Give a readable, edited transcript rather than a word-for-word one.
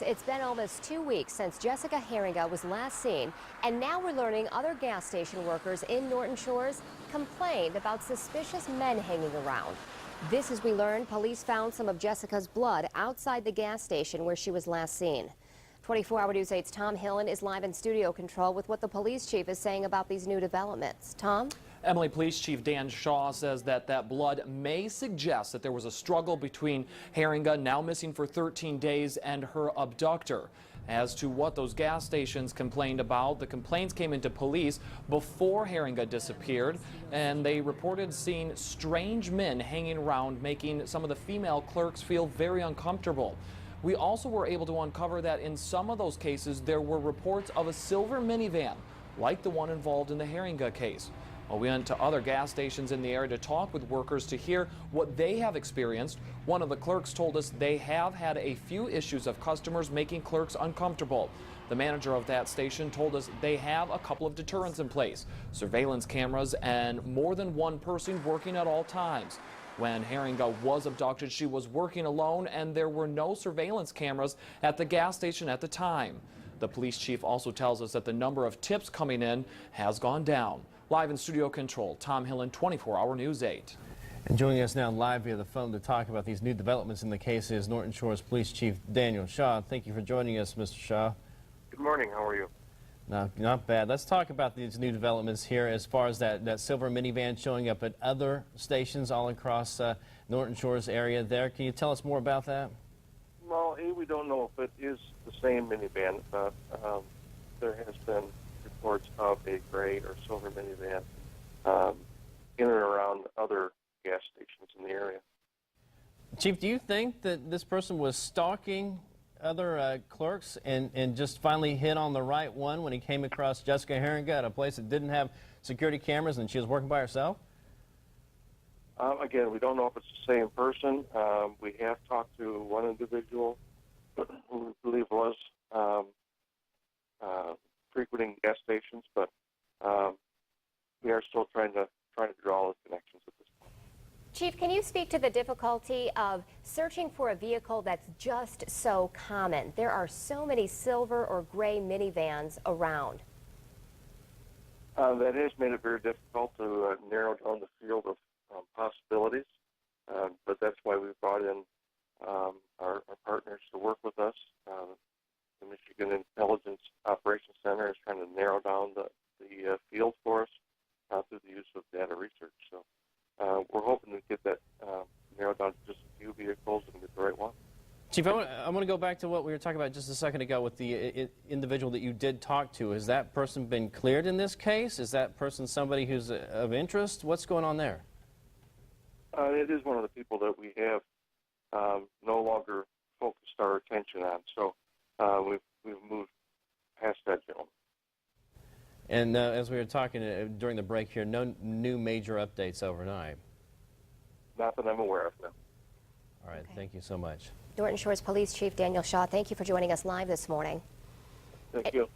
It's been almost 2 weeks since Jessica Heeringa was last seen, and now we're learning other gas station workers in Norton Shores complained about suspicious men hanging around. This as we learned, police found some of Jessica's blood outside the gas station where she was last seen. 24-Hour News 8's Tom Hillen is live in studio control with what the police chief is saying about these new developments. Tom? Emily Police Chief Dan Shaw says that blood may suggest that there was a struggle between Heeringa, now missing for 13 days, and her abductor. As to what those gas stations complained about, the complaints came into police before Heeringa disappeared, and they reported seeing strange men hanging around, making some of the female clerks feel very uncomfortable. We also were able to uncover that in some of those cases there were reports of a silver minivan, like the one involved in the Heeringa case. Well, we went to other gas stations in the area to talk with workers to hear what they have experienced. One of the clerks told us they have had a few issues of customers making clerks uncomfortable. The manager of that station told us they have a couple of deterrents in place, surveillance cameras and more than one person working at all times. When Heeringa was abducted, she was working alone and there were no surveillance cameras at the gas station at the time. The police chief also tells us that the number of tips coming in has gone down. Live in studio control, Tom Hillen, 24-Hour News 8. And joining us now live via the phone to talk about these new developments in the case is Norton Shores Police Chief Daniel Shaw. Thank you for joining us, Mr. Shaw. Good morning. How are you? No, not bad. Let's talk about these new developments here as far as that silver minivan showing up at other stations all across Norton Shores area there. Can you tell us more about that? Well, we don't know if it is the same minivan, but there has been reports of a gray or silver minivan in and around other gas stations in the area. Chief, do you think that this person was stalking other clerks and just finally hit on the right one when he came across Jessica Heeringa at a place that didn't have security cameras and she was working by herself? Again, we don't know if it's the same person. We have talked to one individual who we believe was frequenting gas stations, but we are still trying to draw those connections at this point. Chief, can you speak to the difficulty of searching for a vehicle that's just so common? There are so many silver or gray minivans around. That has made it very difficult to narrow down the field of possibilities, but that's why we've brought in our partners to work with us. The Michigan Intelligence Operations Center is trying to narrow down the field for us through the use of data research. So we're hoping to get that narrowed down to just a few vehicles and get the right one. Chief, I want to go back to what we were talking about just a second ago with the individual that you did talk to. Has that person been cleared in this case? Is that person somebody who's of interest? What's going on there? It is one of the people that we have no longer focused our attention on. So we've moved past that gentleman. And as we were talking during the break here, no new major updates overnight. Not that I'm aware of, no. All right, Okay. Thank you so much. Norton Shores Police Chief Daniel Shaw, thank you for joining us live this morning. Thank you.